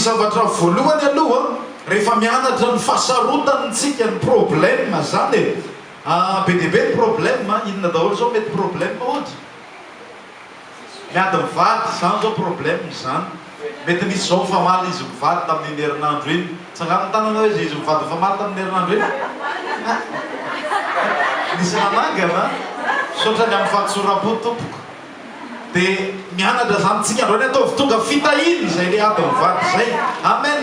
zavatra voalohany aloha rehefa mianatra ny fahasarotanitsika ny problème zany be dia be ny problème inona daholo zao mety problème ohatra miady mivady zany zao problème zany mety misy zao famaly izy mivady tamin'ny herinandro iny tsangano tanana hoe izy mivady famaly tamin'ny herinandro iny nisy nanangana sotrany amin'ny fahatsoram-po tompoko dia mianatra zany tsika androany ataovy tonga fitahiny zay le ady mivady zay amen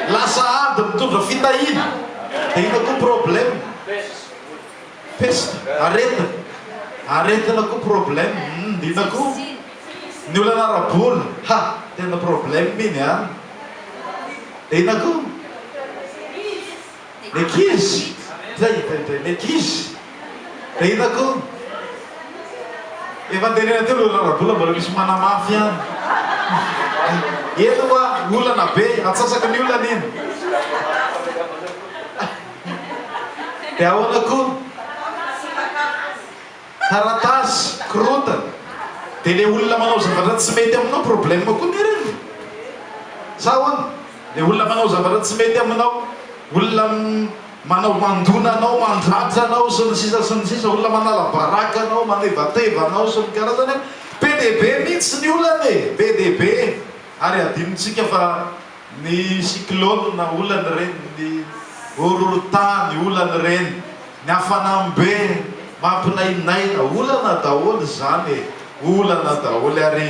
lasa ady mitondra fitahiny dia ina koa problème pesta aretina koa problème ina koa ny olana arabola tena problème miny dia ina koa lekizy lekizy dia ina koa efa antenena teo olana arabola mbola misy manamafy any eto a olana be atsasaky ny olana iny dia ahoana koa taratasy korotana dia le olona manao zavatra tsy mety aminao problème koa ny reny sa hoana le olona manao zavatra tsy mety aminao olona manao mandona anao mandratra anao sy ny sisa olona manala baraka anao manevateva anao sy ny karazany be dia be mihitsy ny olana be dia be ary adinontsika fa ny cyclone na olana reny ny horohorontany olana reny ny hafanambe mampinainaina olana daholo zany olana daholo ary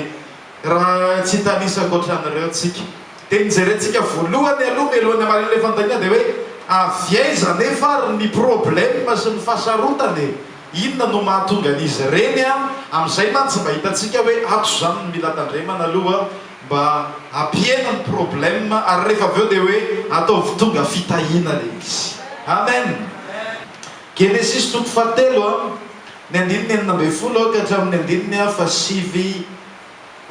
raha tsy tanisako ohatran'ireo tsika dia nijerentsika voalohany aloha melohany amariny le fantania dia hoe aviaiza nefa ny problème sy ny fahasarotany inona no mahatonga an'izy reny amin'izay mantsy mba hitantsika hoe ato zany ny mila tandremana aloha mba ampiena ny problème ary rehefa avy eo dia hoe ataovy tonga fitahina le izy amen Genesis toko fahatelo ny andininy enina amby folo ka hatramin'ny andininy fa sivy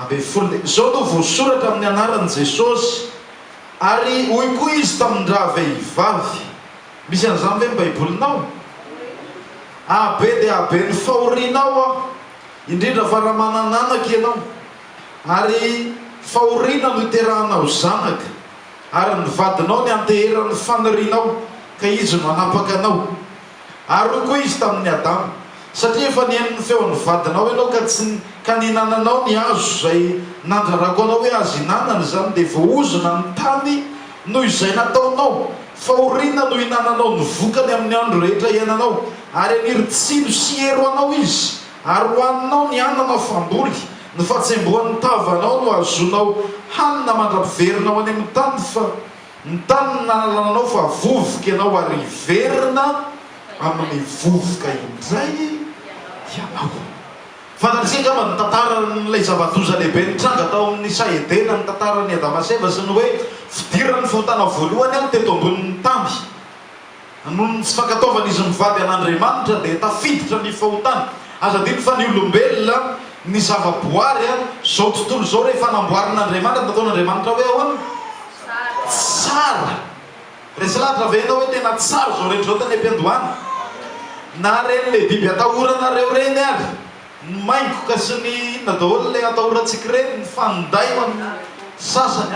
amby folo zao no voasoratra amin'ny anaran'i Jesosy ary hoy koa izy tamin-draha vehivavy misy an'izany ve ny baibolinao abe dia abe ny fahorianao indrindra fa raha manananaka ianao ary fahoriana no iterahanao zanaka ary ny vadinao ny anteheran'ny fanarinao ka izy no anapaka anao ary hoy koa izy tamin'ny Adamo satria efa nihaino ny feon'ny vadinao ianao ka ninananao ny azo zay nandrarako anao hoe azo hinanana zany dia voaozona ny tany noho izay nataonao fahoriana no hinananao ny vokany amin'ny andro rehetra iananao ary aniritsilo sy hero anao izy ary hoaninao ny anana famboly ny fatsembohan'ny tavanao no azonao hanina mandra-piverina any amin'ny tany fa ny tany nanalananao fa vovoka ianao ary verina amin'ny vovoka indray ianao fantatsika kama ny tantaran'ilay zava-doza lehibe nitranga tao amin'ny Saedena ny tantaran'ny Adama sy Eva sy ny hoe fidiran'ny fahotana voalohany teto ambonin'ny tany noho ny tsy fankataovan'izy mivady an'Andriamanitra dia tafiditra ny fahotana aza diny fa ny olombelona ny zavaboary zao tontolo zao rehefa namboarin'Andriamanitra nataon'Andriamanitra hoe ahoana tsara resy lahatra venao hoe tena tsara zao rehetra zao teny ampiandohana na reny le biby atahoranareo reny ary ny maingoka sy ny inona daholo le atahorantsika reny ny fanday amin'ny sasany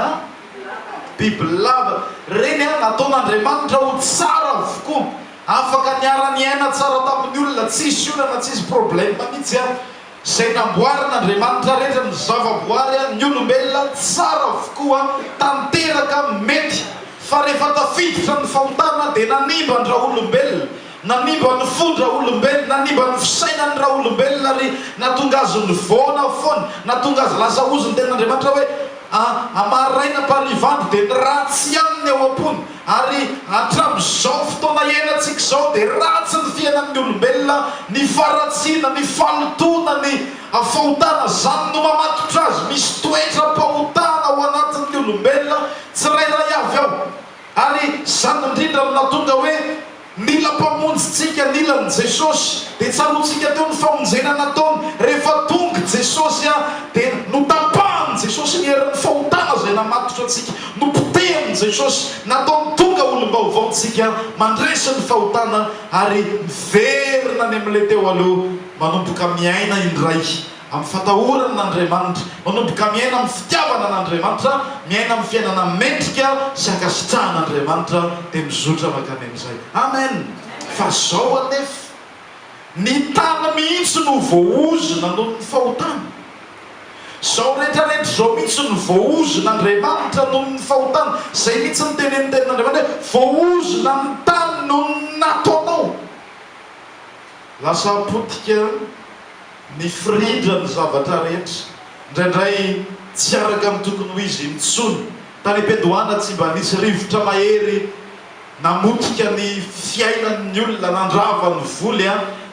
biby lava reny nataon'Andriamanitra ho tsara avokoa afaka niara-ny aina tsara tamin'ny olona tsisy olana tsisy problème mihitsy zay namboarin'Andriamanitra rehetra ny zavaboary ny olombelona tsara avokoa tanteraka mety fa rehefa tafiditra ny fahotana dia nanimba ny raha olombelona nanimba ny fondra olombelona nanimba ny fisainany raha olombelona ary natonga azy ny voana foana natonga azy lasa ozy ny ten'Andriamanitra hoe amaraina mparivandro dia ny ratsy aminy ao am-pony ary hatramin'izao fotoana iainantsika zao dia ratsy ny fiainan'ny olombelona ny faratsiana ny falotona ny fahotana zany no mamatotra azy misy toetra-pahotana ao anatin'ny olombelona tsirairay avy ao ary zany indrindra no natonga hoe mila mpamonjytsika nilan'i Jesosy dia tsarotsika teo ny famonjena nataony rehefa tonga Jesosy dia notapahany Jesosy ny herin'ny fahotana zay namatotra antsika nopotehany Jesosy nataony tonga olom-baovaontsika mandresy ny fahotana ary miverina ny amin'ilay teo aloha manomboka miaina indray amin'ny fatahoran'Andriamanitra, manomboka miaina amin'ny fitiavana an'Andriamanitra, miaina amin'ny fiainana mendrika sy ankasitrahan'Andriamanitra dia mizotra makany amin'izay. Amen. Fa zao anefa ny tana mihitsy no voaozona noho ny fahotana. Zao rehetrarehetra zao mihitsy no voaozon'Andriamanitra noho ny fahotana. Zay mihitsy ny tenenin'Andriamanitra hoe voaozona ny tany noho ny nataonao. Lasa apotika ny firindra ny zavatra rehetra. Indraindray tsy araka amin'ny tokony ho izy mitsony. Tany Ampedoana tsy mba nisy rivotra mahery namotika ny fiainan'ny olona, nandrava ny voly,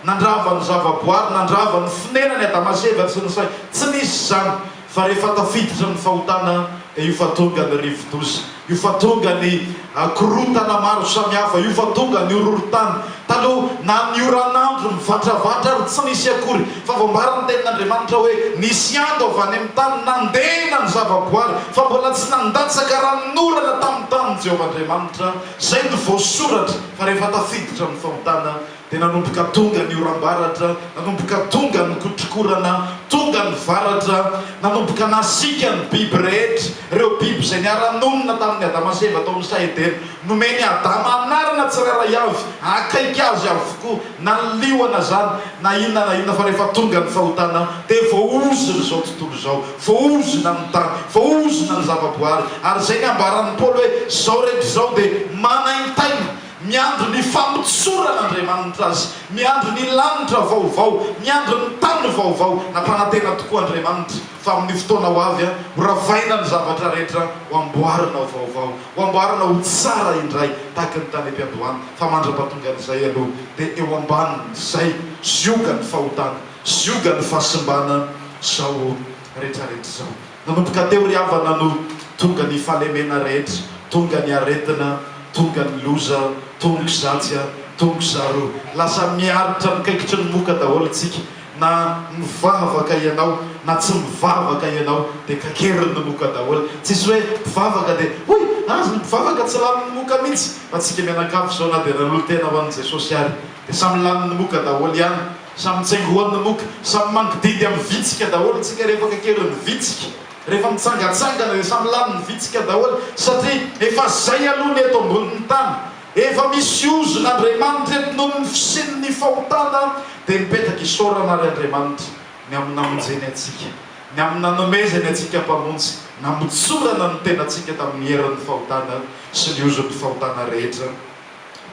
nandrava ny zavaboary, nandrava ny finenany Adamaseva sy ny say. Tsy nisy zany, fa rehefa tafiditra ny fahotana dia io fa tonga ny rivo-doza, io fa tonga ny korotana maro samihafa, io fa tonga ny horohorontany. Taloha na ny oran'andro mivantravatra ary tsy nisy akory, fa voambarany tenin'Andriamanitra hoe nisy andro avy any amin'ny tany nandehana ny zavaboary, fa mbola tsy nandatsaka ranon'orana tamin'ny taniny Jehovahandriamanitra. Zay no voasoratra. Fa rehefa tafiditra ny fahotana dia nanomboka tonga ny oram-baratra, nanomboka tonga ny kotrokorana, tonga ny varatra, nanomboka nasika ny biby rehetra. Ireo biby izay niara-nonina tamin'ny Adamaseva tao amin'ny Saedena, nomeny Adama anarana tsirairay avy, akaiky azy avokoa, na ny liona zany, na inona fa rehefa tonga ny fahotana dia voaozona izao tontolo izao, voaozona ny tany, voaozona ny zavaboary. Ary zay ny ambaran'ny Paoly hoe zao rehetra zao dia manaintaina, miandro ny fampitsoran'Andriamanitra azy, miandro ny lanitra vaovao, miandro ny tany vaovao. Nampanantena tokoa Andriamanitra fa amin'ny fotoana ho avy horavaina ny zavatra rehetra, ho amboarina vaovao, ho amboarina ho tsara indray tahaka ny tany Ampedoana. Fa mandra-pahatonga an'izay aloha dia eo ambaniny izay zioga ny fahotana, zioga ny fahasimbana zao rehetrarehetra zao. Nanomboka teo ry havana no tonga ny fahalemena rehetra, tonga ny aretina, tonga ny loza, tonga zatsy, tonga zaro. Lasa miaritra mikaikitry ny moka daholo tsika, na mivavaka ianao na tsy mivavaka ianao dia kakeriny ny moka daholo. Tsisy hoe mivavaka dia hoy azy mivavaka tsy lanin'ny moka mihitsy. Fa tsika mianakafo zao na dia nanolo tena ho an'ny Jesosy ary dia samy lanin'ny moka daholo ihany, samy tsaingohan'ny moka, samy mangididy amin'ny vitsika daholo tsika rehefa kakeriny vitsika. Rehefa mitsangatsangana dia samy lanin'ny vitsika daholo, satria efa zay aloha ny eto ambonin'ny tany. Efa misy ozon'Andriamanitra eto noho ny fisin'ny fahotana dia mipetraka isaorana ary Andriamanitra ny amin'ny namonjeny atsika, ny amin'ny nanomezany atsika mpamonjy, namotsorana ny tenatsika tamin'ny herin'ny fahotana sy ny ozon'ny fahotana rehetra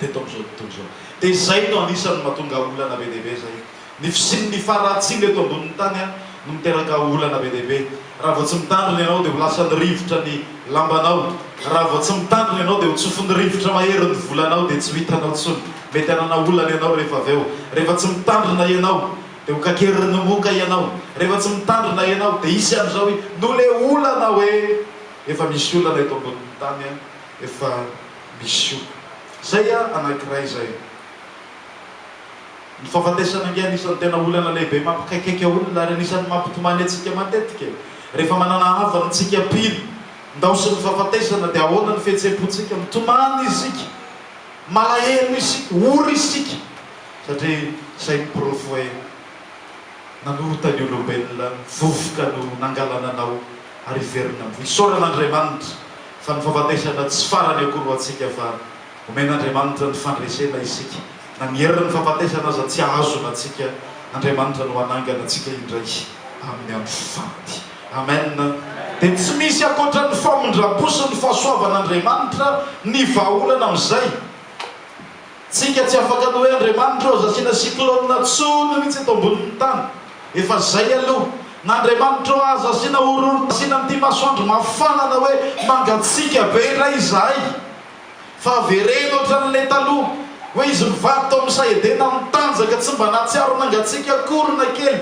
teto amin'izao tontolo izao. Dia izay no anisan'ny mahatonga olana be dehibe zay. Ny fisin'ny faratsiana eto ambonin'ny tany no miteraka olana be dehibe. Raha vao tsy mitandrina ianao dia ho lasany rivotra ny lambanao. Raha vao tsy mitandrina ianao dia ho tsofin'ny rivotra mahery ny volanao dia tsy ho hitanao intsony. Mety hanana olana ianao rehefa avy eo. Rehefa tsy mitandrina ianao dia ho kakeriny moka ianao. Rehefa tsy mitandrina ianao dia isy amin'izao hoe no le olana hoe efa misy olana eto ambonin'ny tany, efa misy io. Zay anankiray zay. Ny fahafatesana nge anisan'ny tena olana lehibe mampikaikaika olona ary anisan'ny mampitomany atsika matetika. Rehefa manana havana tsika pily, ndao sy ny fahafatesana dia ahoana ny fihetseham-pontsika, mitomany isika, malahelo isika, ory isika. Satria zay miprofo hoe nanorota ny olombelona, vovoka no nangalana anao ary verina amin'ny isaoran'Andriamanitra. Fa ny fahafatesana tsy farany akory ho atsika fa omen'Andriamanitra ny fandresena isika. Na ny herin'ny fahafatesana aza tsy ahazona atsika, Andriamanitra no hanangana atsika indray amin'ny andro faty. Amen. Dia tsy misy akoatra ny famondram-po sy ny fahasoavan'Andriamanitra ny vahaolana amin'izay. Tsika tsy afaka ny hoe Andriamanitra aza asiana cyclone tsony mihitsy eto ambonin'ny tany. Efa zay aloha. N'Andriamanitra aza asiana horohoro, asiana an'ity masoandro mafanana hoe mangatsika be iray izahay. Fa averena ohatran'ilay taloha hoe izy mivady tao amin'ny Saedena mitanjaka tsy mba nahatsiaro nangatsika akory na kely,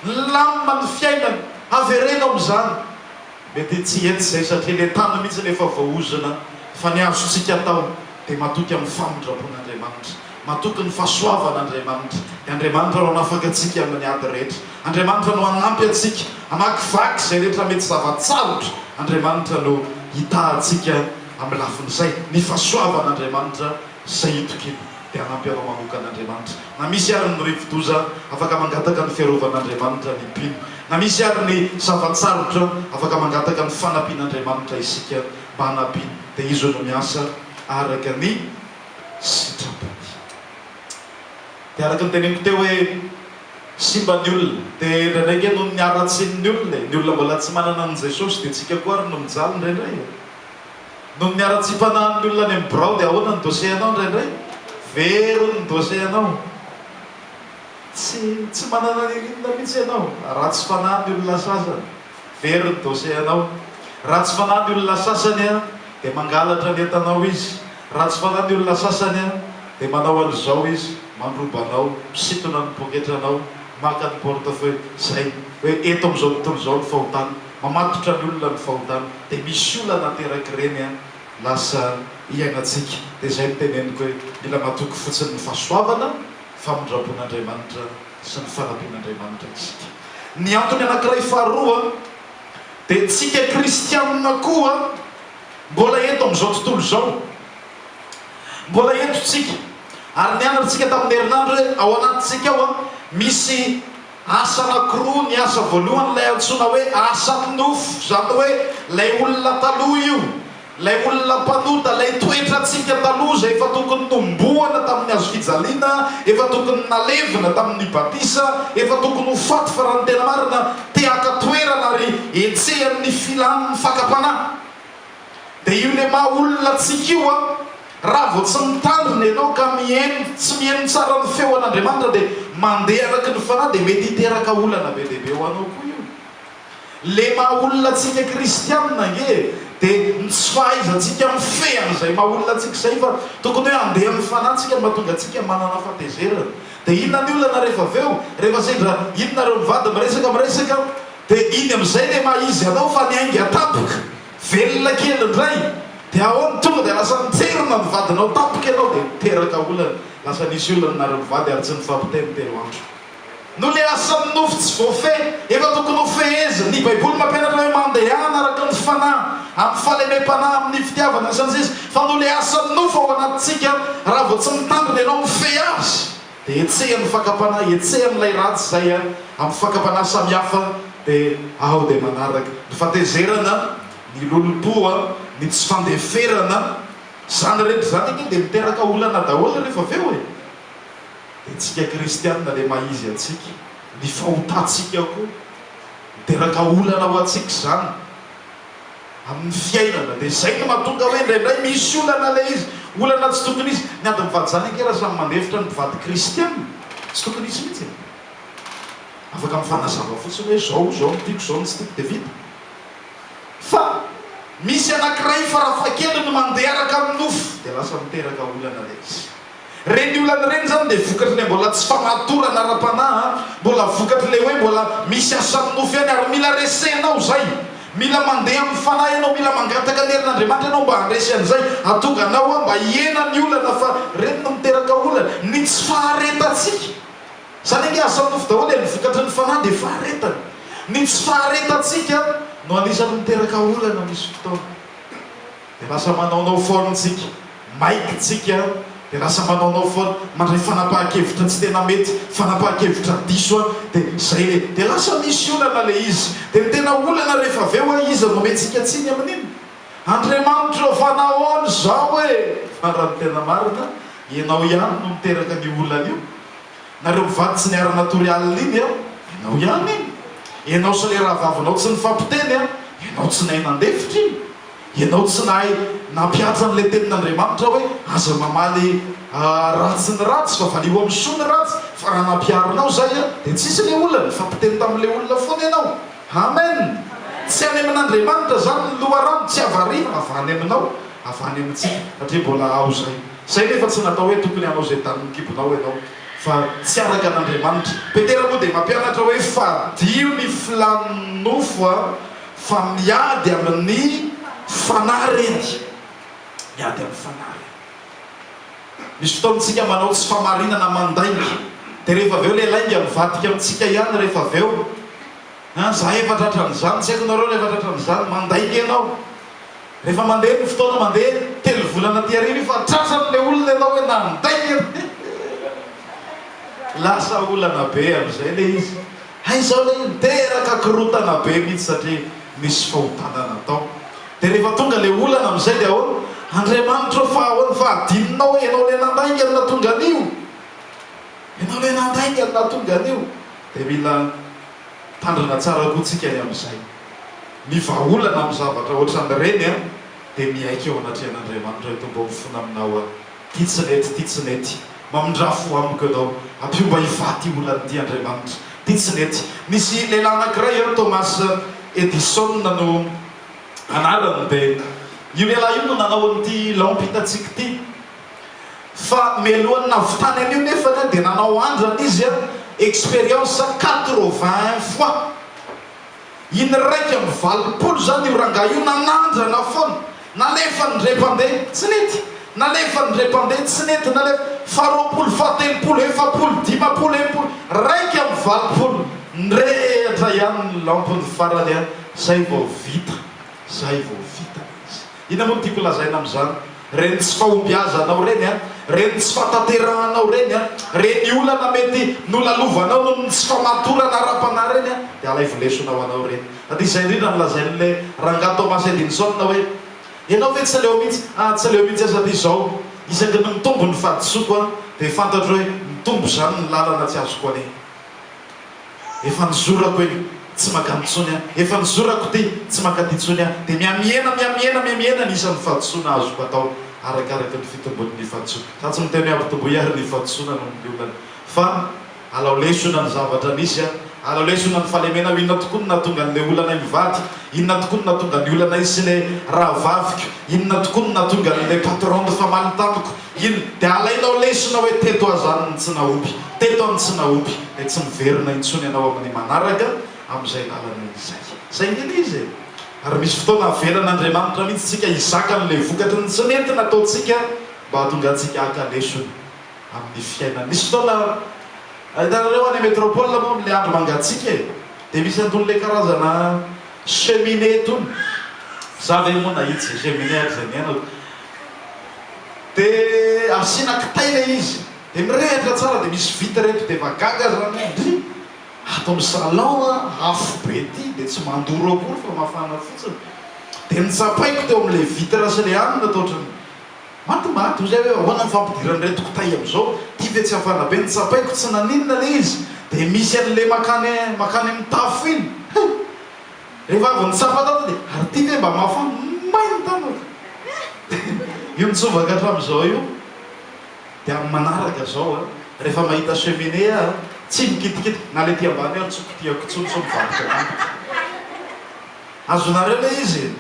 lamina ny fiainany, averena amin'izany. Mety tsy etsy zay satria ilay tany mihitsy nefa voaozona, fa ny azontsika atao dia matoky amin'ny famondram-pon'Andriamanitra, matoky ny fahasoavan'Andriamanitra. Dia Andriamanitra no hanafaka atsika amin'ny ady rehetra. Andriamanitra no hanampy atsika hamakivaky izay rehetra mety zavatsarotra. Andriamanitra no hita atsika amin'ny lafin'izay. Ny fahasoavan'Andriamanitra zay hitokiny dia hanampy anao manokana Andriamanitra. Na misy ary ny rivo-doza afaka mangataka ny fiarovan'Andriamanitra ny mpino. na misy ary ny zavatsarotra afaka mangataka ny fanampian'Andriamanitra isika mba hanampiana dia izy no miasa araka ny sitrapony. dia araka ny teneniko teo hoe simba ny olona dia indraindraiky no niaratsiny ny olona mbola tsy manana an' Jesosy dia tsika koa ary no mijaly indraindray no niara-tsim-panahin'ny olona any amin'ny birao dia ahoana ny doseanao indraindray vero ny doseanao tsy manana nirinona mihitsy ianao ratsy fanahin'ny olona sasany vero ny doseanao ratsy fanahin'ny olona sasany a dia mangalatra ny entanao izy ratsy fanahin'ny olona sasany a dia manao an'izao izy mandrobanao misitona ny poketranao maka ny portefeuille zay hoe eto amin'izao tontolo izao ny fahotana mamatotra ny olona ny fahotana dia misy olana teraky reny a lasa iainatsika dia zay miteneniko hoe mila matoky fotsiny ny fahasoavana famondrapon'Andriamanitra sy ny fanampian'Andriamanitra isika. Ny antony anankiray faharoa dia tsika kristianina koa mbola eto amin'izao tontolo izao mbola eto tsika ary nianaritsika tamin'ny herinandro hoe ao anatintsika ao a misy asa anankiroa ny asa voalohany lay antsoina hoe asa nofo zany hoe lay olona taloha io lay olona mpanota lay toetratsika taloha zay efa tokony nomboana tamin'ny hazo fijaliana efa tokony nalevina tamin'ny batisa efa tokony ho faty fa raha ny tena marina te-aka toerana ary etsehan'ny filan'ny fakapanahy dia io le maha olona tsika io a raha vao tsy mitandrina ianao ka tsy mihaino tsara ny feo an'Andriamanitra dia mandeha araky ny fanahy dia mety hiteraka olana be dehibe ho anao koa io le maha olona tsika kristianina nge dia tsy fahaizantsika mifehy an'izay maha olona tsika izay fa tokony hoe andeha amin'ny fanahy tsika mahatonga atsika manana fatezerana dia inona ny olana rehefa aveo rehefa sendra inonareo mivady miresaka dia iny amin'izay le maha izy anao fa niaingy atapoka velona kely indray dia ahoany tonga dia lasa miterina ny vadinao tapoka ianao dia miteraka olana lasa nisy olana nareo mivady ary tsy nifampiteny telo andro no le asan'ny nofo tsy voafe efa tokony ho feheza ny baiboly mampianatra hoe mandehana araka ny fanahy amin'ny fahalemem-panahy amin'ny fitiavana san'izy fa no le asan'ny nofo ao anatintsika raha vao tsy mitandrina ianao mifehy azy dia etsehan'ny fakapanahy etsehan'ilay ratsy zay a amin'ny fakapanahy samihafa dia ao dia manaraka ny fatezerana ny lolopoa ny tsy fandeferana zany rehetra zany iny dia miteraka olana daholo rehefa aveo e dia tsika kristianina le maizy atsika ny fahotantsika koa miteraka olana ho atsika zany amin'ny fiainana dia zay no mahatonga hoe indraindray misy olana le izy olana tsy tokony izy ny ady mivady zany ake raha samy mandefitra ny mivady kristianina tsy tokony izy mihitsy afaka mifanazava fotsiny hoe zao nitiako zao ny tsy tiako dia vita fa misy anankiray farafakely no mandeha araka amin'ny nofo dia lasa miteraka olana le izy reny olana reny zany dia vokatry le mbola tsy famatorana ara-panahy mbola vokatry le hoe mbola misy asan'ny nofo ihany ary mila resenao zay mila mandeha amin'ny fanahy ianao mila mangataka ny herin'Andriamanitra ianao mba handresy an'izay atonga anao a mba hiena ny olana fa reny no miteraka olana ny tsy faharetatsika zany nge asan'ny nofo daholo ny vokatry ny fanahy dia faharetana ny tsy faharetatsika no anisany miteraka olana misy fotoana dia lasa manaonao foanantsika maikitsika dia lasa manaonao foana mandray fanapahan-kevitra tsy tena mety fanapahan-kevitra diso a dia zay le dia lasa misy olana le izy dia ny tena olana rehefa aveo a izy nomentsika tsiny amin'iny Andriamanitra fanahoany zao hoe fa raha ny tena marina ianao ihany no miteraka ny olana io nareo mivady tsy niara natorialina iny a ianao ihany iny ianao sy le raha vavinao tsy nifampiteny a ianao tsy nahay nandefitra iny ianao tsy nahay nampiatra n'le tenin'Andriamanitra hoe aza mamaly ratsy ny ratsy fa valio amin'ny soa ny ratsy fa raha nampiarinao zay a dia tsisy le olana fampiteny tamin'le olona foana ianao amen tsy any amin'Andriamanitra zany ny loharano tsy avariana avany aminao avany amintsika satria mbola ao zay nefa tsy natao hoe tokony anao zay tany mikibonao ianao fa tsy araka an'Andriamanitra petera moa dia mampianatra hoe fadio ny filan'ny nofo a fa miady amin'ny fanahy reny miady amin'ny fanahy misy fotoantsika manao tsy famarinana mandaingy dia rehefa aveo le lainga mivadika amintsika ihany rehefa aveo za efa tratran'izany tsy haiko nareo rehefa tratran'izany mandaingy ianao rehefa mandeha ny fotoana mandeha telo volana ty ariana fa tratran'le olona ianao hoe nandaingy lasa olana be amin'izay le izy zao le teraka korotana be mihitsy satria misy fahotanana atao. Dia rehefa tonga le olana amin'izay dia ahoana? Andriamanitra fa ahoana fa adininao hoe ianao le nandainga ny natonga an'io, ianao le nandainga ny natonga an'io. Dia mila tandrina tsara koa tsika ny amin'izay, mivaolana amin'ny zavatra ohatran'ireny a, dia miaika eo anatrehan'Andriamanitra hoe tomba mifona aminao a, tia tsy nety mamindrafo amiko ianao, ampiomba hivaty olanyity Andriamanitra, tia tsy nety. Nisy lehilahy anankiray eo Thomas Edison no anarany, dia io lehilahy io no nanao an'ity lampe hitatsika ity, fa mialohan'ny navitany an'io nefa dia nanao andrana izy a expérience 80 fois. Iny raika amin'ny valopolo zany io rangahy io nanandrana foana, nalefa ny ndre-pandeha tsy nety, nalefa ny ndre-pandeha tsy nety, nalefa faharoapolo, fahatelopolo, efapolo, dimapolo, enimpolo, raika amin'ny valopolo, ndrehatra ihany ny lampony farany a, zay vao vita, zay vao vita. Ina moa no tiako lazaina amin'izany? Reny tsy fahombiazanao reny a, reny tsy fataterahanao reny a, reny olana mety nolalovanao no tsy famatorana ara-panahy reny a, dia alay volesonao anao reny. Aty izay indrindra milazain'le rangahy Thomas Edison hoe ianao ve tsy aleo mihitsy? Tsy aleo mihitsy sady izao isaky ny mitombo ny fahadisoako a, dia fantatro hoe mitombo zany ny lalana tsy azoko ane. Efa nizorako hoe tsy mankanotsony a, efa nizorako ty tsy mankaty-tsony a, dia miamiena ny isan'ny fahadisoana azoko atao arakaraka ny fitombon'ny fahadisoana. Sa tsy miteny ampitombo ihary ny fahadisoana no ny olana, fa alao lesona ny zavatra nisy a, alao lesona ny fahalemena. Inona tokoa no natonga an'le olana mivaty, inona tokoa no natonga ny olana isy le rahavaviko, inona tokoa no natonga an'le patron de famaly tamiko, ino dia alainao lesona hoe teto azany ny tsy naompy, teto any tsy naompy, dia tsy miverina intsony ianao amin'ny manaraka amin'izay lalana izay. Zay ngely izy. Ary misy fotoana avelan'Andriamanitra mihitsy tsika hizaka n'le vokatry ny tsy nety nataontsika mba hahatonga antsika haka lesona amin'ny fiainana. Misy fotoana hitanareo any métropole moa le andro mangatsika e, dia misy an'itony le karazana cheminée tony, za ve moa nahitsy cheminée ary zay niainako, dia asiana kitay le izy, dia mirehatra tsara, dia misy vita reto, dia vagaga zany ato amin'ny salon a, afo be ty, dia tsy mandoro akory fa mafana fotsiny. Dia nitsapaiko teo amin'le vitra sy le anina tao ohatrany matimaty ho zay hoe ahoana mifampidiran'ireto kitay amin'izao, ty ve tsy hafana be. Nitsapaiko tsy naninona le izy, dia misy an'le makany amin'ny tafo iny. Rehefa avy nitsapa tato dia ary ty ve mba mafana, mainy tanako. Io nitsovaka hatramin'izao io. Dia amin'ny manaraka zao a, rehefa mahita cheminée a, tsy mikitikity na le ty ambany aho tsokitiako tsony so mivarotra. Azonareo le izy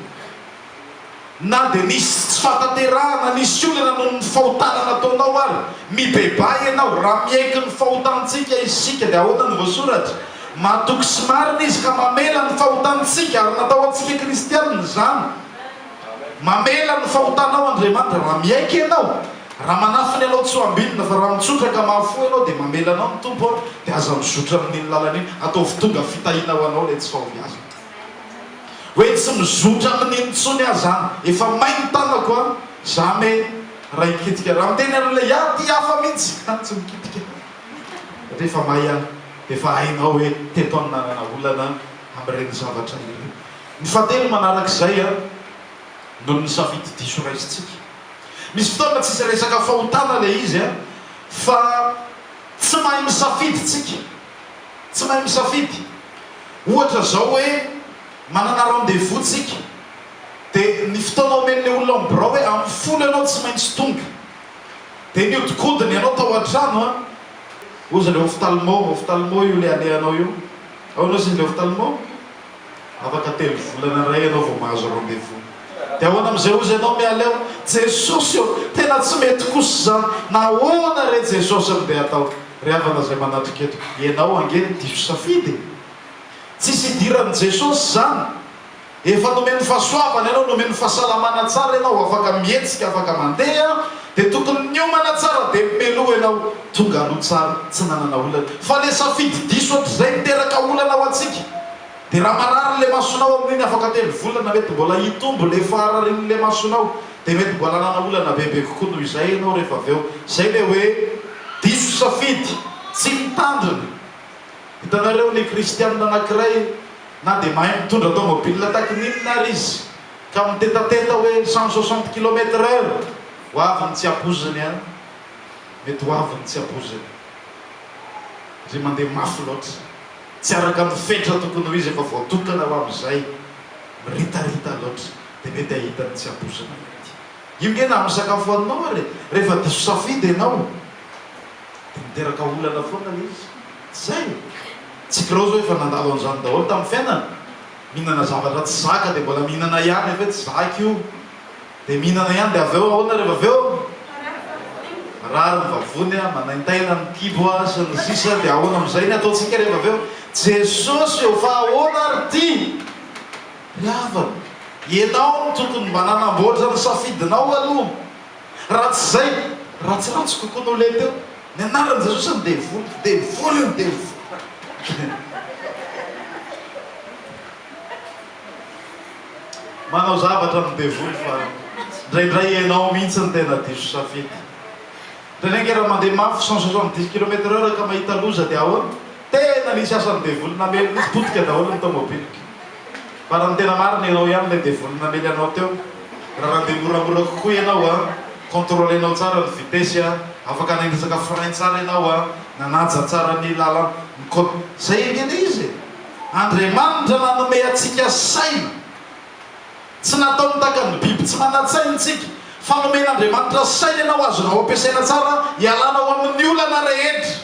na dia nisy tsy fataterahana, nisy olana no ny fahotana nataonao ary mibebay ianao, raha miaiky ny fahotantsika isika dia ahoana ny voasoratra, matoky sy marina izy ka mamela ny fahotantsika, ary natao antsika kristianina zany, mamela ny fahotanao Andriamanitra raha miaiky ianao, raha manafiny ianao tsy ho ambinina, fa raha mitsotraka mahafo ianao dia mamela anao ny tompo, dia aza mizotra amin'iny lalana iny, ataovy tonga fitahinao anao le tsy fahoviazana. Hoe tsy mizotra amin'iny ntsony aho zany, efa mainy tanako a, za me raha hikitika, raha miteny an'le ia ty hafa mihitsy, tsy mikitika, satria efa mahay aho, efa hainao hoe teto any nanana olana amin'ireny zavatra ireny. Ny fahatelo manarak'izay a, no ny safidy diso raisitsika. Misy fotoana tsisy resaka fahotana le izy a, fa tsy mahay misafidy tsika, tsy mahay misafidy. Ohatra zao hoe manana rendez-vous tsika, dia ny fotoana omen'le olona mibirao hoe amin'ny folo ianao tsy maintsy tonga, dia niodikodiny ianao tao an-trano a, oza le ophtalmo io le alehanao io, aonao sy le ophtalmo afaka 3 volana ray ianao vao mahazo rendez-vous. Dia ahoana amin'izay ozy ianao miala eo, Jesosy eo tena tsy mety kosa zany, nahoana re Jesosy andeha atao, ry havana zay manatrika eto, ianao angeny diso safidy, tsisy idiran'i Jesosy zany, efa nomeny fahasoavana ianao, nomeny fahasalamana tsara ianao, afaka mihetsika, afaka mandeha, dia tokony niomana tsara, dia mimeloha ianao tonga aloha tsara, tsy nanana olana. Fa le safidy diso ohatr'izay miteraka olana ao antsika, dia raha marary le masonao amin'iny afaka 3 volana mety mbola hitombo le fararin'le masonao, dia mety mbola nanana olana bebe kokoa noho izay ianao rehefa avy eo. Zay le hoe diso safidy, tsy mitandrina. hitanareo ny kristianina anankiray na dia mahay mitondra tomobile taky ninona ary izy ka mitetateta hoe 160 km/h ho avy ny tsy apoziny any mety ho avy ny tsy apoziny zay mandeha mafy loatra tsy araka mifetra tokony ho izy efa voatokana ho amin'izay miritarita loatra dia mety ahitany tsy apozina mety io ngena amin'ny sakafo anao ary rehefa diso safidy ianao dia miteraka olana foana le izy zay tsikirao zao efa nandalo an'izany daholo tamin'ny fiainana mihinana zavatra tsy zaka dia mbola mihinana ihany efa tsy zaka io dia mihinana ihany dia aveo ahoana rehefa aveo rary ny vavony a manaintaina ny kibo a sy ny sisa dia ahoana amin'izay ny ataontsika rehefa aveo jesosy eo fa ahoana ary ty riavana ianao no tokony mba nanamboatra ny safidinao aloha raha tsy zay ratsiratsy kokoa no le teo ny anaran'i jesosy ny devoly devoly ny devoly manao zavatra ny devoly fa ndraindray ianao mihitsy ny tena diso safidy ndraindray raha mandeha mafy 170 km/h ka mahita loza dia ahoana tena nisy asan'ny devoly namely nisy potika daholo ny tomobily fa raha ny tena marina ianao ihany le devoly namely anao teo raha nandeha moramora kokoa ianao a contrôlenao tsara ny vitesy a afaka nandrasaka frein tsara ianao a nanaja tsara ny lalana zay engeny izy Andriamanitra nanome atsika saina tsy nataony taka ny biby tsy manatsaintsika fa nomen'Andriamanitra saina ianao azonao ampiasaina tsara ialanao amin'ny olana rehetra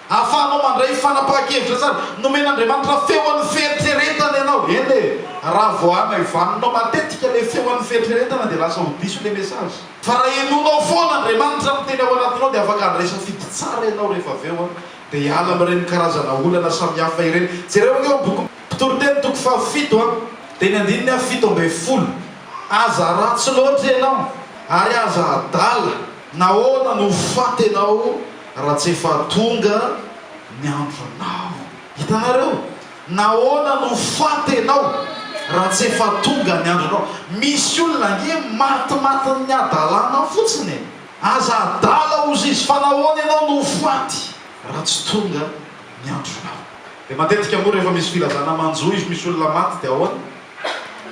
ahafahanao mandray fanapahan-kevitra tsara nomen'Andriamanitra feon'ny fieritreretana ianao eny raha voana ivaninao matetika le feon'ny fieritreretana dia lasa hodiso le mesazy fa raha enonao foana Andriamanitra miteny ao anatinao dia afaka andraisa fidy tsara ianao rehefa aveo dia hiala amin'ireny karazana olana samihafa ireny jereo eo boky mpitoroteny toko fahafito teny andininy a 17 aza ratsy loatra ianao ary aza adala nahoana no faty ianao raha tsy efa tonga ny andronao hitanareo nahoana no faty ianao raha tsy efa tonga ny andronao misy olona nge matimaty ny adalana fotsiny aza adala ozy izy fa nahoana ianao no faty raha tsy tonga ny andronao dia matetika moa rehefa misy filazana manjo izy misy olona maty dia ahoana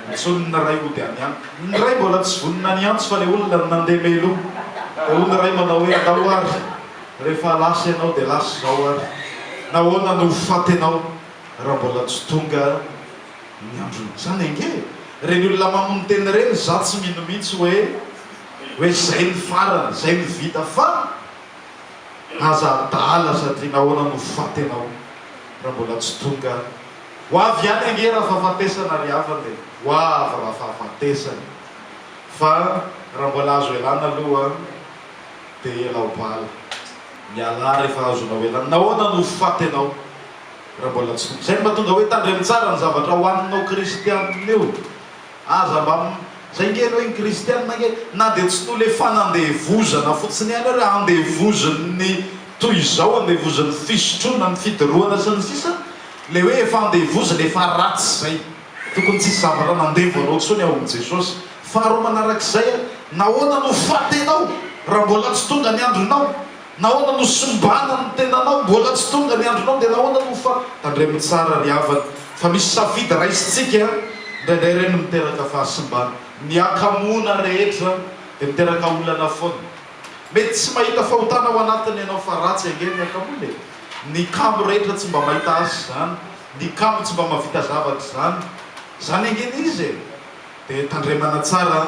mitsonina ray ody any any ny ray mbola tsy vonina ny antso fa le olona nandeha melo dia olona ray manao hoe andao ary rehefa lasa ianao dia lasa zao ary nahoana no faty ianao raha mbola tsy tonga ny andronao zany ange reny olona mamono teny reny za tsy mino mihitsy hoe zay ny farana zay ny vita fa aza adala satria nahoana no faty ianao raha mbola tsy tonga ho avy ihany ange raha fahafatesana ry havany dia ho avy raha fahafatesana fa raha mbola azo elana aloha dia ela ho bala miala rehefa azonao elana nahoana no faty ianao raha mbola tsy tonga zay no mahatonga hoe tandremy tsara ny zavatra hoaninao kristianina eo aza mba zay nge anao iny kristianina nge na dia tsy no le fanandevozana fotsiny ihany hoe andevoziny toy izao andevozany fisotrona ny fidorohana sy ny sisa le hoe efa andevozana efa ratsy zay tokony tsisy zavatra nandevo anao tsony ao amin'i Jesosy faharoa manarak'izay nahoana no faty ianao raha mbola tsy tonga ny andronao nahoana no sombana ny tenanao mbola tsy tonga ny andronao dia nahoana no fa tandremy tsara ry havany fa misy safidy raisitsika ndraindray reny miteraka fahasimbana ny akamona rehetra dia miteraka olana foana mety tsy mahita fahotana ao anatiny ianao fa ratsy ange ny akamona ny kamo rehetra tsy mba mahita azy zany ny kamo tsy mba mahavita zavatra zany angeny izy dia tandremana tsara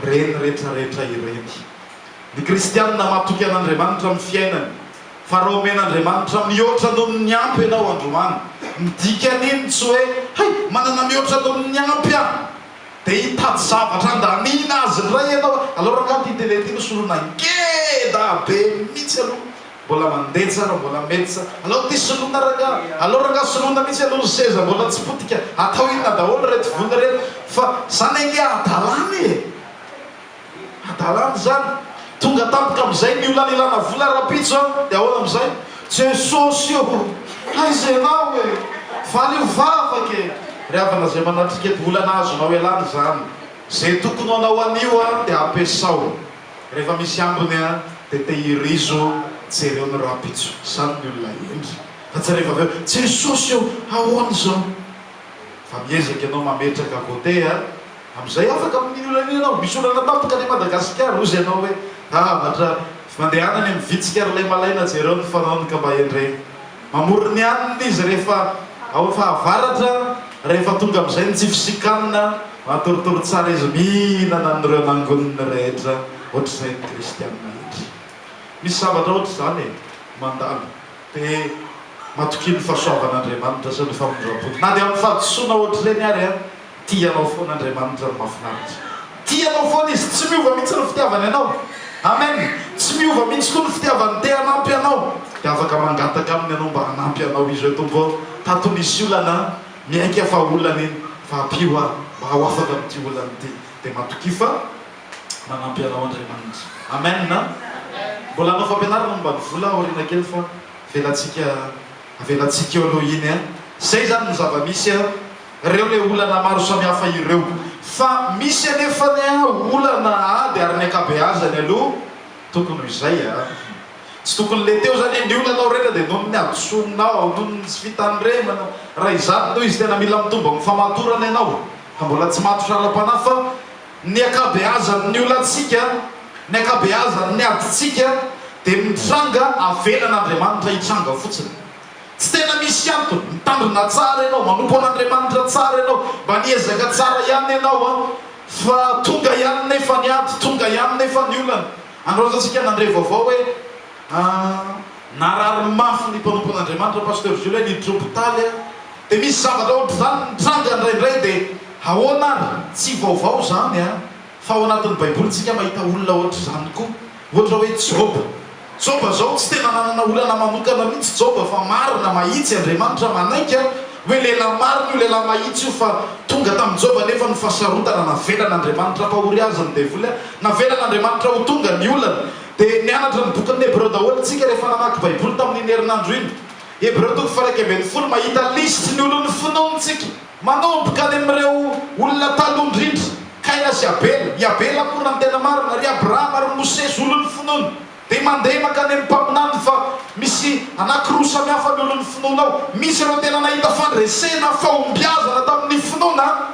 reny rehetrarehetra ireny ny kristianina mahatoky an'Andriamanitra amin'ny fiainany fa raha omen'Andriamanitra mihoatra noho ny ampy ianao androany midikany iny tsy hoe hay manana mihoatra noho ny ampy a dia hitady zavatra andanina azy ray ianao alors raha ty teletiny solona ngeda be mihitsy aloha mbola mandeha tsara mbola mety tsara alors ty solona raga alors raga solona mihitsy aloha seza mbola tsy potika atao inona daholo reto voly reto fa zany ange adalany adalany zany tonga tampoka amin'izay ny olana ilana vola rapitso dia ahoana amin'izay Jesosy io aiza ianao hoe faly io vavake ry havana zay manatrika ety olana azonao elany zany zay tokony anao anio dia ampiasao rehefa misy ambiny dia tehirizo jereo ny rapitso zany ny olona endry fa tsy rehefa avy eo Jesosy eo ahoana zao fa miezaka ianao mametraka côté am'izay afaka amin'ny olana ianao misy olana tampoka any Madagasikara ozy ianao hoe matra mandehanany amin'ny vitsika ary lay malaina jereo ny fanaonika mba endreny mamorony aniny izy rehefa avaratra rehefa tonga am'izay ny tsy fisikanina matoritory tsara izy mihinana n'ireo nangoniny rehetra ohatr'izay ny kristianina hitry misy zavatra ohatr' zany mandalo dia matokiny fahasoavan'Andriamanitra sy ny famonjam-poko na dia amin'ny fahadisoana ohatr'ireny ary tianao foana Andriamanitra ny mahafinaritra tianao foana izy tsy miova mihitsy ny fitiavany ianao amen tsy miova mihitsy koa ny fitiavany te hanampy ianao dia afaka mangataka aminy ianao mba hanampy ianao izy hoe tombo tato misy olana miaika fa olana iny fa ampio mba ho afaka amin'ity olana ity dia matoky fa manampy ianao Andriamanitra amen na mbola anao fampianarana mba nivola aoriana kely fa avelatsika eo aloha iny zay zany ny zava-misy reo le olana maro samihafa ireo fa misy anefany olana ady ary ny akabeazany aloha tokony izay tsy tokony le teo zany ny olanao rena dia noho ny adosonao noho ny tsy fitandremana raha izany no izy tena mila mitomba ny famatorana ianao fa mbola tsy matotra ala-panahy fa ny akabeazany ny olantsika ny akabeazany ny aditsika dia mitranga avelan'Andriamanitra hitranga fotsiny tsy tena misy antony mitandrina tsara ianao manompo an'Andriamanitra tsara ianao mba niezaka tsara ihany ianao fa tonga ihany nefa ny ady tonga ihany nefa ny olana androzatsika nandre vaovao hoe narary mafy ny mpanompo an'Andriamanitra pasteur Jules hoe niditra hôpitaly dia misy zavatra ohatr' zany mitranga ndraindray dia ahoana ary tsy vaovao zany fa ao anatin'ny baibolitsika mahita olona ohatr' zany koa ohatra hoe Joba zao tsy tena nanana olana manokana mihitsy Joba fa marina mahitsy Andriamanitra manaika hoe lehilahy marina io lehilahy mahitsy io fa tonga tamin'ny Joba nefa ny fasarotana navelan'Andriamanitra mpahory azy ny devoly navelan'Andriamanitra ho tonga ny olana dia nianatra ny bokin'ny Hebreo daholo tsika rehefa namaky baiboly tamin'iny herinandro iny Hebreo 1:20 mahita listy ny olony finoantsika manomboka any amin'ireo olona taloha indrindra Kaina sy Abela koa ny tena marina ry Abrahama ary Mosesy olony finoana dia mandeha makany amin'ny mpaminany fa misy anankiroa samihafa ny olony finoana ao misy ireo tena nahita fandresena fahombiazana tamin'ny finoana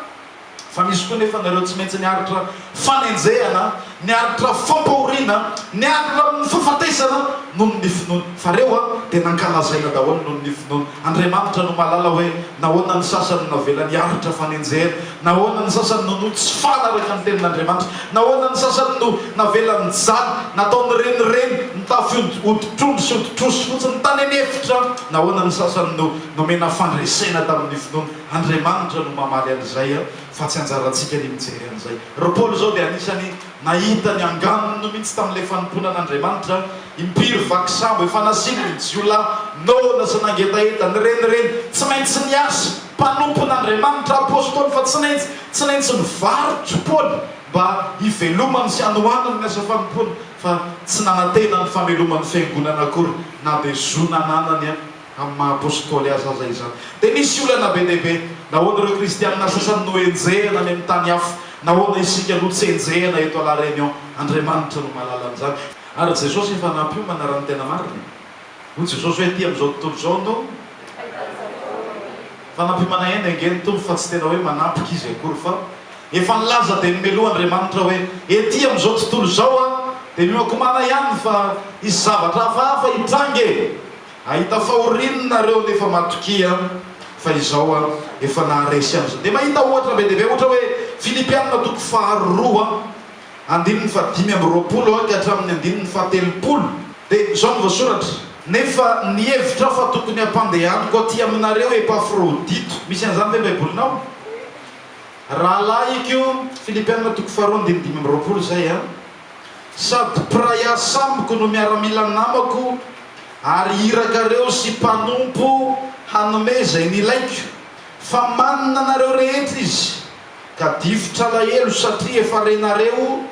fa misy koa nefa nareo tsy maintsy niaritra fanenjehana niaritra fampahoriana niaritra amin'ny fahafatesana noho ny finoana fa reo dia nankalazaina daholo noho ny finoana Andriamanitra no malala hoe nahoana ny sasany navela niaritra fanenjehana nahoana ny sasany no tsy fanaraka ny tenin'Andriamanitra nahoana ny sasany no navela ny jaly nataony renireny nitafy hoditrondro sy hoditrosy fotsiny ny tany anefitra nahoana ny sasany no nomena fandresena tamin'ny finoana Andriamanitra no mamaly an'izay fa tsy anjarantsika ny mijery an'izay ro Paoly zao dia anisany nahita ny anganony no mihitsy tamin'ilay fanomponan'Andriamanitra impiry vaky sambo efa nasiny ny jiolahy nona sy nangetaeta ny renireny tsy maintsy niasa mpanompon'Andriamanitra apôstôly fa tsy maintsy nivarotro Paoly mba hivelomany sy anohanany ny asa fanompona fa tsy nanantena ny famelomany fiangonana akory na dia zonananany amin'ny maha-apôstôly aza zay zany dia nisy olana be dehibe nahoana ireo kristianina sasany no enjehana any amin'ny tany hafa nahoana isika no tsy enjehana eto à la réunion Andriamanitra no malala an'izany ary Jesosy efa nampio manarany tena marina hoy Jesosy hoe ty amin'izao tontolo izao no fa nampio manahena engeny tompo fa tsy tena hoe manapika izy akory fa efa nilaza dia nimeloha Andriamanitra hoe ety amin'izao tontolo izao dia miokomana ihany fa isy zavatra hafahafa hitrange ahita fahorinareo nefa matokia fa izao efa naharesy am'izao dia mahita ohatra be dehibe ohatra hoe Filipianina 2:5 ka hatramin'ny 7 dia zao no voasoratra nefa nihevitra fa tokony hampandehaniko aty aminareo Epafrodito misy an'izany ve baibolinao rahalahy ikio Filipianina 2:5 zay sady piraiasy amiko no miaramila namako ary irakareo sy mpanompo hanome zay nilaiko fa manina nareo rehetra izy ka difotra alahelo satria efa renareo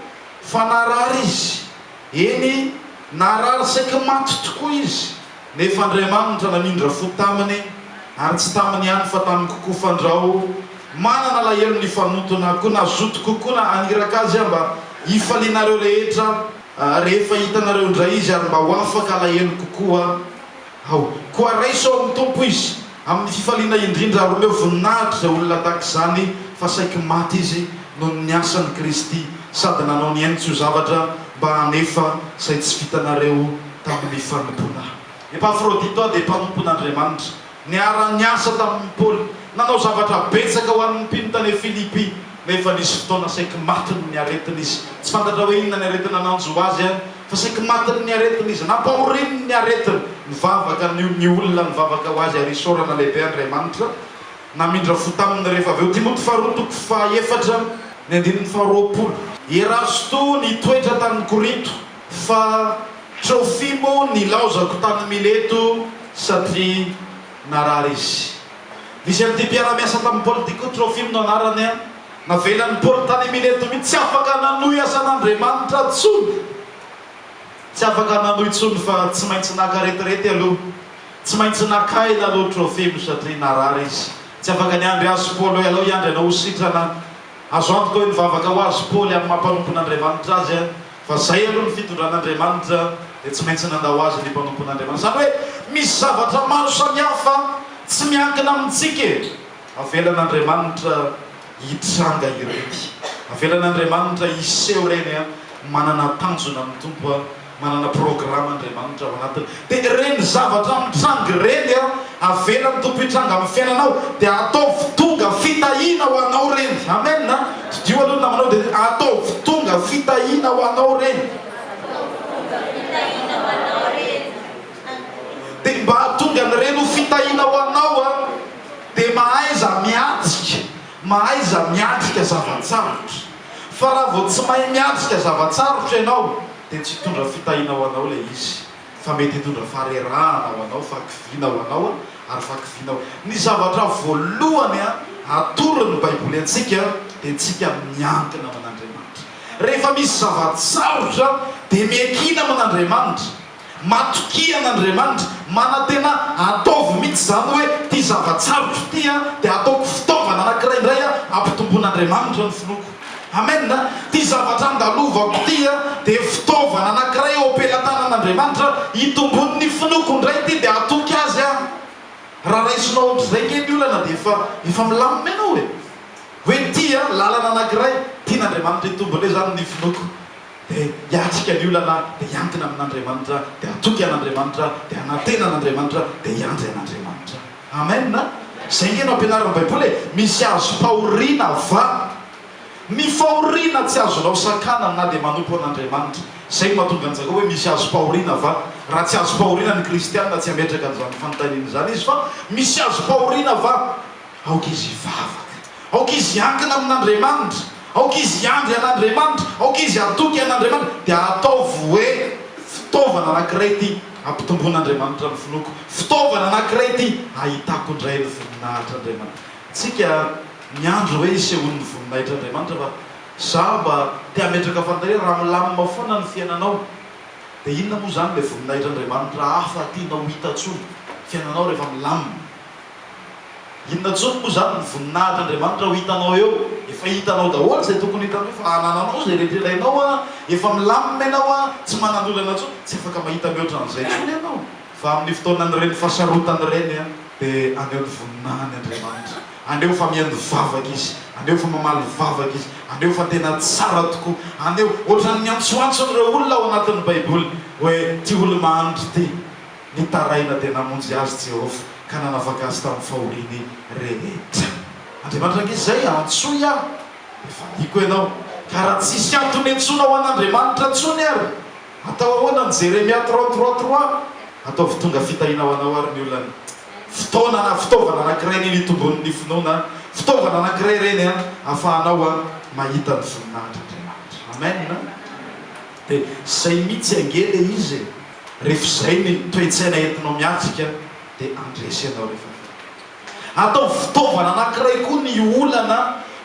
fa narary izy eny narary saika maty tokoa izy nefa Andriamanitra namindra fo taminy ary tsy taminy ihany fa taminy kokoa fandrao manana alahelo ny fanotona koa nazoto kokoa na aniraka azy mba hifalianareo rehetra rehefa hitanareo indray izy ary mba ho afaka alahelo kokoa ao koa raiso amin'ny tompo izy amin'ny fifaliana indrindra ary omeo voninahitra zay olona tahaka izany fa saiky maty izy noho ny asany Kristy sady nanao ny ainy tsy ho zavatra mba hanefa zay tsy vitanareo tamin'ny fanompona. Epafrodito dia mpanompon'Andriamanitra niara niasa tamin'ny Paoly nanao zavatra betsaka ho an'ny mpino tany Filipy nefa nisy fotoana saiky matiny ny aretiny izy tsy fantatra hoe inona ny aretina nanjo azy fa saiky matiny ny aretiny izy nampahorininy ny aretiny nivavaka ny olona nivavaka ho azy ary isorana lehibe Andriamanitra namindra fo taminy rehefa avy eo Timoty faharotoko fahaefatra ny andininy faharoapolo. Erasto nitoetra tany Korinto fa Trofimo nilaozako tany Mileto satria narary izy. Misy an'ity mpiara-miasa tamin'ny Paoly Trofimo no anarany navelan'ny Paoly tany Mileto mihitsy tsy afaka nanohy asan'Andriamanitra tsony tsy afaka nanohy tsony fa tsy maintsy naka retirety aloha tsy maintsy nakaila aloha Trofimo satria narary izy tsy afaka niandry azy Paoly hoe aloha iandry anao ho sitrana azo antoka hoe nivavaka ho azy Paoly amin'ny mampanompon'Andriamanitra azy fa zay aloha ny fitondran'Andriamanitra dia tsy maintsy nandao azy ny mpanompon'Andriamanitra zany hoe misy zavatra maro samihafa tsy miankina amintsika avelan'Andriamanitra hitranga ireny avelan'Andriamanitra iseho reny manana tanjona amin'ny tompo manana programa Andriamanitra ao anatiny dia reny zavatra mitranga reny avelany tompo hitranga amin'ny fiainanao dia ataovy tonga fitahina ho anao reny. Amen. Dio aloha namanao dia ataovy tonga fitahina ho anao reny dia mba hatonga ny reny ho fitahina ho anao dia mahaiza miatrika zavatsarotra fa raha vao tsy mahay miatrika zavatsarotra ianao dia tsy hitondra fitahina ho anao le izy fa mety hitondra farerahana ho anao fakiviana ho anao ary fakiviana ho ny zavatra voalohany atorony Baiboly antsika dia tsika miankina amin'Andriamanitra. Rehefa misy zavatsarotra dia miankina amin'Andriamanitra matoki an'Andriamanitra manantena ataovy mihitsy zany hoe ty zavatsarotra ty dia ataoko fitaovana anankiray indray ampitomboan'Andriamanitra ny finoko. Amen. Ty zavatra andalovako ty dia fitaovana anankiray eo ampelantanan'Andriamanitra hitombony ny finoko indray ty dia atoky azy raha raisinao ohatr'izay kely olana dia efa milamina ianao hoe ty lalana anankiray tian'Andriamanitra hitombony zany ny finoko dia hiatrika ny olana dia hiankina amin'Andriamanitra dia atoky an'Andriamanitra dia anantena an'Andriamanitra dia hiandry an'Andriamanitra. Amen. Zay nge no ampianaran'ny Baiboly misy azo fahoriana va ny fahoriana tsy azonao sakana na dia manompo an'Andriamanitra zay mahatonga an'zako hoe misy azo fahoriana va raha tsy azo fahoriana ny kristianina tsy ametraka an'izany fanontaniana zany izy fa misy azo fahoriana va aoka izy hivavaka aoka izy hiankina amin'Andriamanitra aoka izy hiandry an'Andriamanitra aoka izy atoky an'Andriamanitra dia ataovy hoe fitaovana anankiray ty ampitomboan'Andriamanitra ny finoko fitaovana anankiray ty ahitako indray ny voninahitra Andriamanitra. Tsika miandro hoe isehoan'ny voninahitra Andriamanitra fa za mba tia ametraka fanontaniana raha milamina foana ny fiainanao dia inona moa zany le voninahitra Andriamanitra hafa tianao hita tsony fiainanao rehefa milamina inona tsony moa zany ny voninahitra Andriamanitra ho hitanao eo efa hitanao daholo zay tokony hitanao fa anananao zay rehetra ilainao efa milamina ianao tsy mananolana tsony tsy afaka mahita mihoatra n'izay tsony ianao fa amin'ny fotoanan'ireny fasarotany reny dia aneo ny voninahiny Andriamanitra aneo fa miandy vavaka izy aneo fa mamaly vavaka izy aneo fa tena tsara tokoa aneo ohatran'ny antsoantson'ireo olona ao anatin'ny Baiboly hoe ty olo mahandro ty nitaraina dia namonjy azy Jehovah ka nanavaka azy tamin'ny fahoriany rehetra. Andriamanitra ange zay antsoy efa hiko ianao ka raha tsisy antony antsona ho an'Andriamanitra tsony ary atao ahoana ny Jeremia 33:3 ataovy tonga fitahina ho anao ary ny olona fitaovana anankiray ny hitombon'ny finoana fitaovana anankiray reny ahafahanao mahita ny voninahitra Andriamanitra. Amen. Dia zay mihitsy angely izy rehefa zay ny toe-tsaina entinao miatrika dia andresy ianao rehefa atao fitaovana anankiray koa ny olana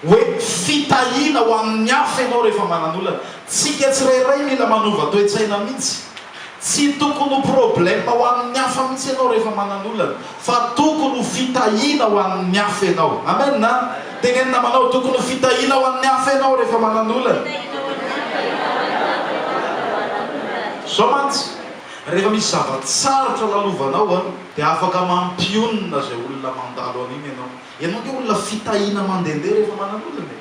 hoe fitahina ho amin'ny hafa ianao rehefa mananolana tsika tsirairay mila manova toe-tsaina mihitsy tsy tokony ho problème ho amin'ny hafa mihitsy ianao rehefa mananolana fa tokony ho fitahina ho amin'ny hafa ianao. Amen. Tenenina manao tokony ho fitahina ho amin'ny hafa ianao rehefa mananolana so mantsy rehefa misy zavatsarotra lalovanao dia afaka mampionina zay olona mandalo an'iny ianao ke olona fitahina mandehandeha rehefa manan'olona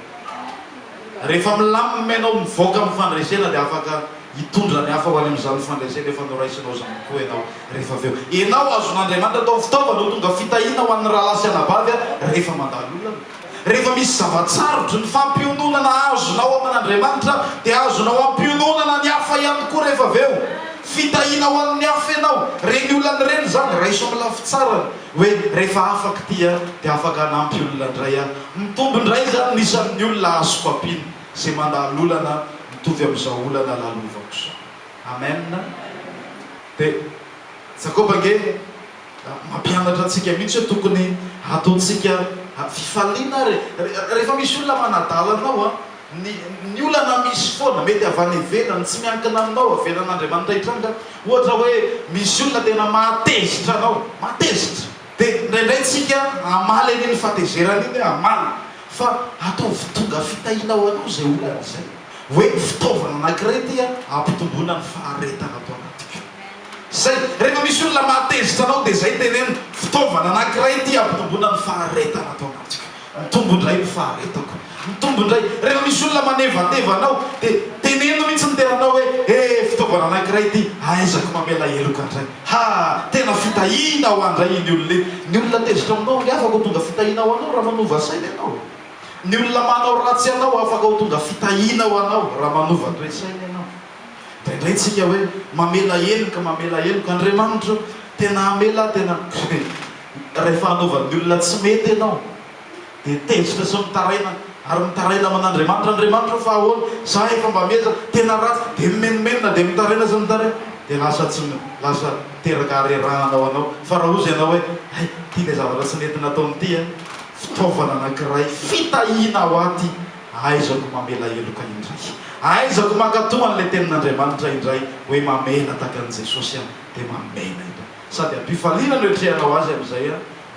rehefa milamina ianao mivoaka amin'ny fandraisena dia afaka hitondra ny hafa ho any amin'izany fandraisena efa noraisinao zany koa ianao rehefa aveo ianao azon'Andriamanitra atao fitaovana ho tonga fitahina ho an'ny rahalasy anabavy rehefa mandalo olona rehefa misy zavatsarotra ny fampiononana azonao amin'Andriamanitra dia azonao ampiononana ny hafa ihany koa rehefa aveo fitahina ho an'ny hafa ianao reny olona reny zany raiso amin'ny lafitsarany hoe rehefa afaka tia dia afaka nampy olona indray mitombo indray zany nisan'ny olona azoko ampiny zay mandalo olana mitovy amin'izao olana lalovako zao amen dia Jakoba nge mampianatra antsika mihitsy hoe tokony ataontsika fifaliana rehefa misy olona manadala anao ny olana misy foana mety avy any ivelany tsy miankina aminao avelan'Andriamanitra hitranga ohatra hoe misy olona tena mahatezitra anao mahatezitra dia indraindray tsika amaly an'iny fatezerana iny amaly fa ataovy tonga fitahina ho anao zay olana zay hoe fitaovana anankiray ty ampitomboana ny faharetana ato anatika zay rehefa misy olona mahatezitra anao dia zay teneny fitaovana anankiray ty ampitomboana ny faharetana ato anatika mitombo indray ny faharetako mitombo indray rehefa misy olona manevateva anao dia teneno mihitsy ny tenanao hoe fitaovana anankiray ty aizako mamela heloka indray tena fitahina ho andray iny olona iny ny olona tezitra aminao nge afaka ho tonga fitahina ho anao raha manova saina ianao ny olona manao ratsy anao afaka ho tonga fitahina ho anao raha manova toe-saina ianao indraindray tsika hoe mamela heloka Andriamanitra tena amela tena rehefa hanaovan'ny olona tsy mety ianao dia tezitra sy mitaraina ary mitaraina aman'Andriamanitra fa ahoana za efa mba meza tena ratsy dia mimenomenona dia mitaraina sy mitaraina dia lasa teraka arerahanao anao fa raha ozy ianao hoe tia le zavatra tsy mety nataon'ity fitaovana anankiray fitahina ho aty aizako mamela heloka indray aizako mankatoa an'ilay tenin'Andriamanitra indray hoe mamela tahaka an'i Jesosy dia mamena indray sady ampifaliana no etrehanao azy amin'izay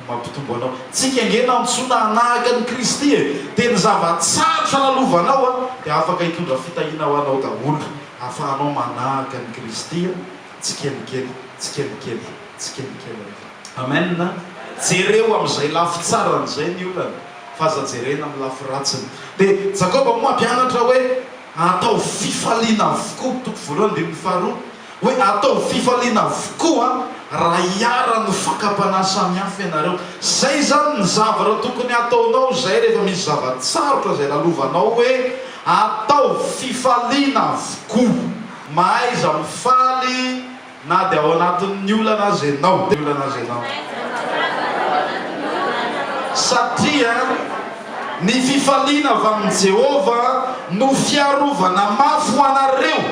mampitombo anao tsika ngena antsoina anahaka ny Kristy dia ny zavatsarotra lalovanao dia afaka hitondra fitahina ho anao daholo ahafahanao manahaka ny Kristy tsikelikely amen jereo amin'izay lafy tsarany zay ny olana fa aza jerena amin'ny lafy ratsiny dia Jakoba mampianatra hoe atao fifaliana avokoa toko voalohany dia ny faharoa hoe atao fifaliana avokoa raha hiara-ny fakapana samihafa ianareo zay zany ny zavatra tokony ataonao zay rehefa misy zavatsarotra zay lalovanao hoe atao fifaliana avokoa mahaiza mifaly na dia ao anatin'ny olana azy ianao satria ny fifaliana avy amin'ny Jehova no fiarovana mafy ho anareo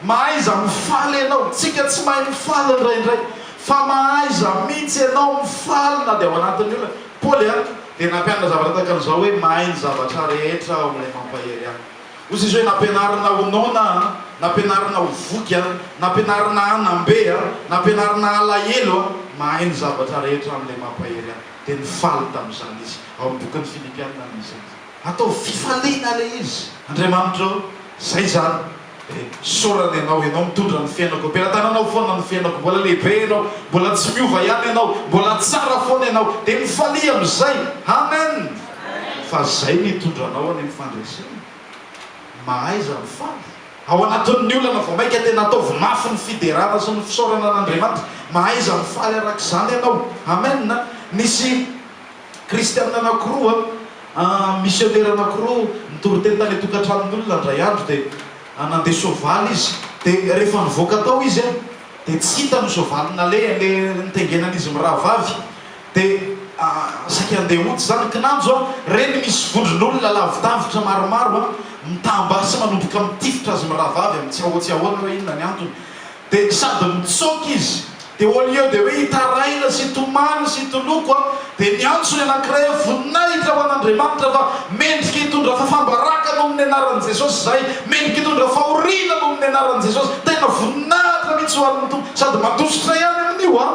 mahaiza mifaly ianao tsika tsy mahay mifaly indraindray fa mahaiza mihitsy ianao mifaly na dia ao anatin'ny olana Paoly dia nampianana zavatra tahaka an'izao hoe mahay ny zavatra rehetra ao amin'ilay mampahery any ozy izy hoe nampianarina ho nona nampianarina ho voky nampianarina hanambe nampianarina alahelo mahay ny zavatra rehetra amin'ilay mampahery any dia nifaly tamin'izany izy ao amin'ny bokin'ny Filipianina misy atao fifaliana le izy Andriamanitra zay zany sorana ianao mitondra ny fiainako ampelantananao foana ny fiainako mbola lehibe ianao mbola tsy miova ihany ianao mbola tsara foana ianao dia mifaly amin'izay amen fa zay mitondranao any amin'ny fandraisana mahaiza mifaly ao anatin'ny olana vao maika tena ataovy mafy ny fiderana sy ny fisaorana an'Andriamanitra mahaiza mifaly arak'izany ianao amen nisy kristianina anankiroa missionnaire anankiroa nitory teny tany tokantranon'olona indray andro dia nandeha soavaly izy dia rehefa nivoaka tao izy dia tsy hita ny soavaly nale nitengenan'izy mirahavavy dia saika andeha oty zany kinanjo reny misy vondron'olona lavidavitra maromaro mitamba sy manomboka mitifitra azy mirahavavy amin'ny tsy ahoana hoe inona ny antony dia sady mitsoky izy dia au lieu dia hoe hitaraina sy tomany sy toloko dia ny antsony anankiray voninahitra ho an'Andriamanitra fa mendrika hitondra fafambaraka no amin'ny anaran'i Jesosy zay mendrika hitondra fahoriana no amin'ny anaran'i Jesosy tena voninahitra mihitsy ho an'ny tompo sady mandositra ihany amin'io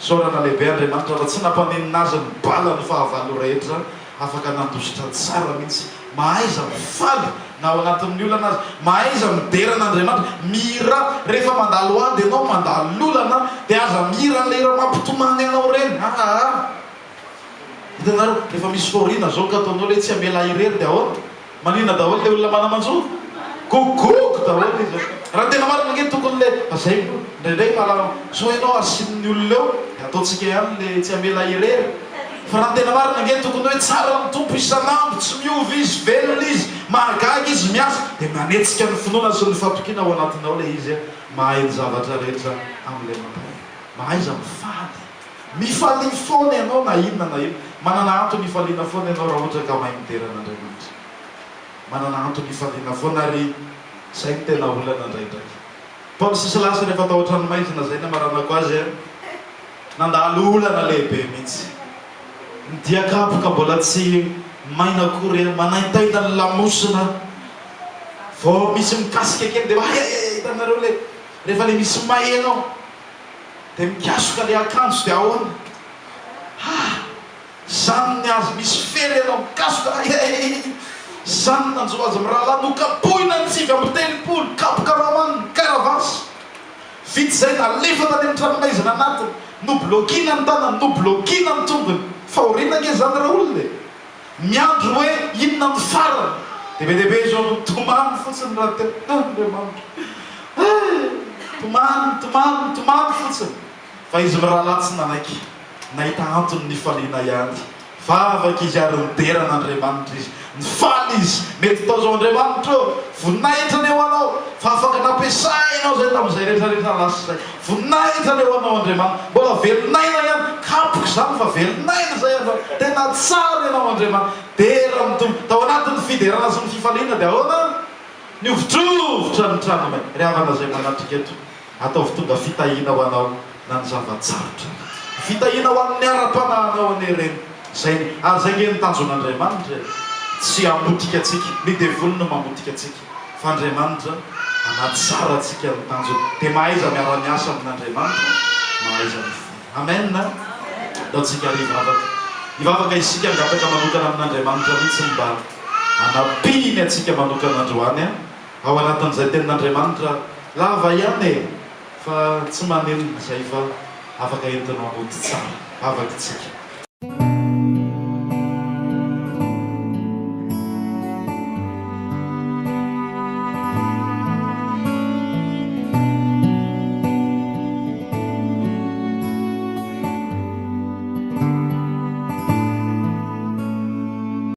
saorana lehibe Andriamanitra raha tsy nampanenina azy ny bala ny fahavalo rehetra afaka nandositra tsara mihitsy mahaiza mifaly na ao anatin'ny olana azy mahaiza mideran'Andriamanitra mira rehefa mandalo ady ianao mandalo olana dia aza mira n'ilay raha mampitomany ianao reny hitanareo rehefa misy faorina zao ka ataonao le tsy amela irery dia ahoana manina daholo le olona manamajo gogogo daholo izy raha tena marina nge tokony le zay ndraindray malama so ianao asin'ny olona eo dia ataontsika ihany le tsy amela irery fa raha tena marina nge tokony hoe tsara ny tompo isan'andro tsy miovy izy velona izy mahagaga izy miasa dia manetsika ny finoana sy ny fatokina ao anatinao le izy mahay ny zavatra rehetra amin'ilay mandray mahaiza mifady mifalia foana ianao na inona na ino manana antony ifaliana foana ianao raha ohatra ka mahay mideran'Andriamanitra manana antony ifaliana foana ary zay ny tena olana ndraindray Paoly sy Silasy rehefa tao an-tranomaizina zay na maranako azy nandalo olana lehibe mihitsy nidiakapoka mbola tsy maina akory manaitaina ny lamosina vao misy mikasika kely dia hitanareo le rehefa le misy may anao dia mikasoka le akanjo dia ahoana zany ny azy misy fely ianao mikasoka zany nanjo azy amin'ny raha lahy nokapohina ny tsivy amin'ny telopolo kapoka rahamany karavasy vity zay nalefa tany amin'ny tranomaizina anatiny noblokiana ny tanany noblokiana ny tongony faorina nge zany raha olona miandro hoe inona ny farany dehibe zao tomany fotsiny raha tomany fotsiny fa izy mirahalatsy nanaiky nahita antony ny faliana ihany vavaka izy ary mideran'Andriamanitra izy nifaly izy mety tao zao Andriamanitra voninahitra ny eo anao fa afaka nampiasainao zay tamin'izay rehetrarehetra lasa zay voninahitra ny eo anao Andriamanitra mbola velonaina ihany kapoka zany fa velonaina zay anao tena tsara ianao Andriamanitra dera mitombo tao anatin'ny fiderana sy ny fifaliana dia ahoana niovitrovitra ny tranonay ry havana zay manatrika eto ataovy tonga fitahiana ho anao na ny zavatsarotra fitahiana ho amin'ny ara-panahanao anereny zay ary zay nge nitanjon'Andriamanitra tsy amotika atsika ny devolo no mamotika atsika fa Andriamanitra anaty tsara atsika ny tanjony dia mahaiza miara-miasa amin'Andriamanitra mahaiza ny fo amen da tsika hivavaka isika ngapaka manokana amin'Andriamanitra mihitsy mba anapiny atsika manokana androany ao anatin'izay tenin'Andriamanitra lava ihany fa tsy manenina zay fa afaka entinao amody tsara afaka tsika